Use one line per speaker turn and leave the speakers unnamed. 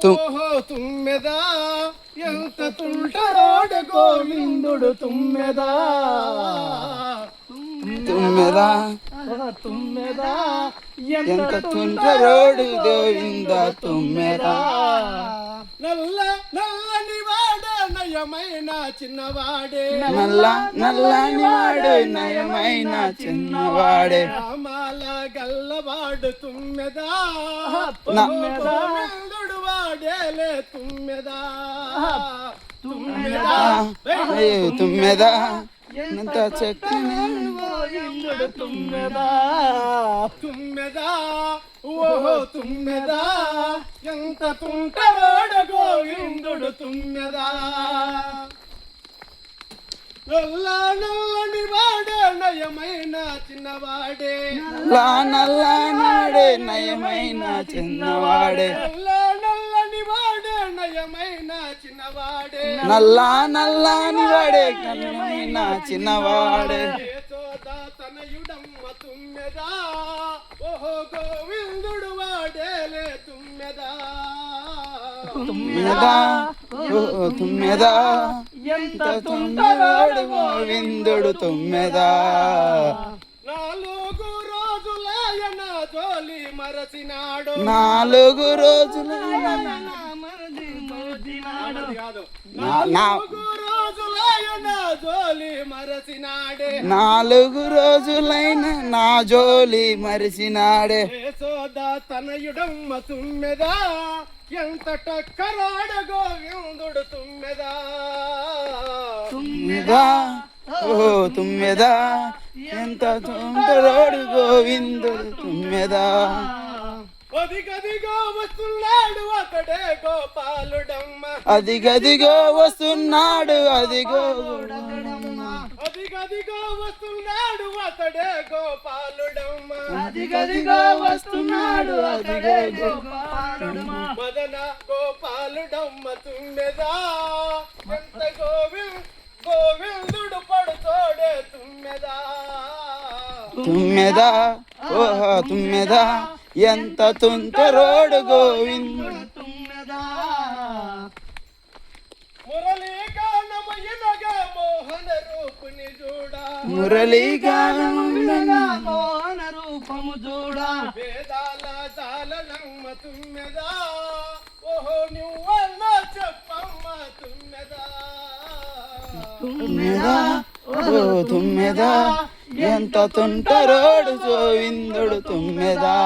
ఓహో తుమ్మెదా ఎంత తుంటరోడు గోవిందుడు తుమ్మెదా
తుమ్మెదా
తుమ్మెదా
ఎంత తుంటరోడు గోవింద తుమ్మెదా
నల్ల నల్లని వాడే నయమైన చిన్నవాడే
నల్లని వాడు నయమైన చిన్నవాడే
రామాల గల్లవాడు తుమ్మెదా
తుమ్మెదా
వాడేలే తుమ్మెదా
తుమ్మెదా ఎంత చక్కని
తుమ్మెదా తుమ్మెదా ఓహో తుమ్మెదా ఎంత తుంటరోడు గోవిందుడు తుమ్మెదా నల్లని వాడే నయమైన చిన్నవాడే
నల్లనాడే నయమైన చిన్నవాడే
నల్లని వాడే నయమైన చిన్నవాడే
నల్లని వాడే నయమైన చిన్నవాడే
తనయుడమ్మ తుమ్మెదా ఓహో గోవిందుడు వాడేలే తుమ్మెదా
తుమ్మెదా తుమ్మెదా ఎంత తుంటరోడు గోవిందుడు తుమ్మెదా
4 రోజులాయన జోలి మరసినాడు
4 రోజులైన
కాదు 4 రోజులాయన జోలి మరసినాడే
4 రోజులైన నా జోలి మరిసినాడే
సోదా తనయుడమ్మ తుమ్మెదా ఎంత టక్కరాడ గోవిందుడు తుమ్మెదా
తుమ్మెదా ఓ తుమ్మెదా ఎంత తుంటరోడు గోవిందుడు తుమ్మెదా
అదిగదిగో వస్తున్నాడు అతడే గోపాలుడమ్మ
అదిగదిగో వస్తున్నాడు అదిగో
అదిగదిగో వస్తున్నాడు అతడే గోపాలుడమ్మ
అదిగదిగో వస్తున్నాడు అదిగో గోపాలుడమ్మ
మదన గోపాలుడమ్మ తుమ్మెదా ఎంత గోవిందుడు పడుతోడే తుమ్మెదా
తుమ్మెదా ఓహో తుమ్మెదా ఎంత తుంటరోడు గోవిందుడు
తుమ్మెదా మురళీగానమయనగా మోహన రూపుని చూడా
మురళీగానమయనగా
మోహన రూపము చూడా వేదాల జాలనమ్మ తుమ్మెదా ఓహో నువ్వన్న చెప్పమ్మ తుమ్మెదా
తుమ్మెదా ఓ తుమ్మెదా ఎంత తుంటరోడు గోవిందుడు తుమ్మెదా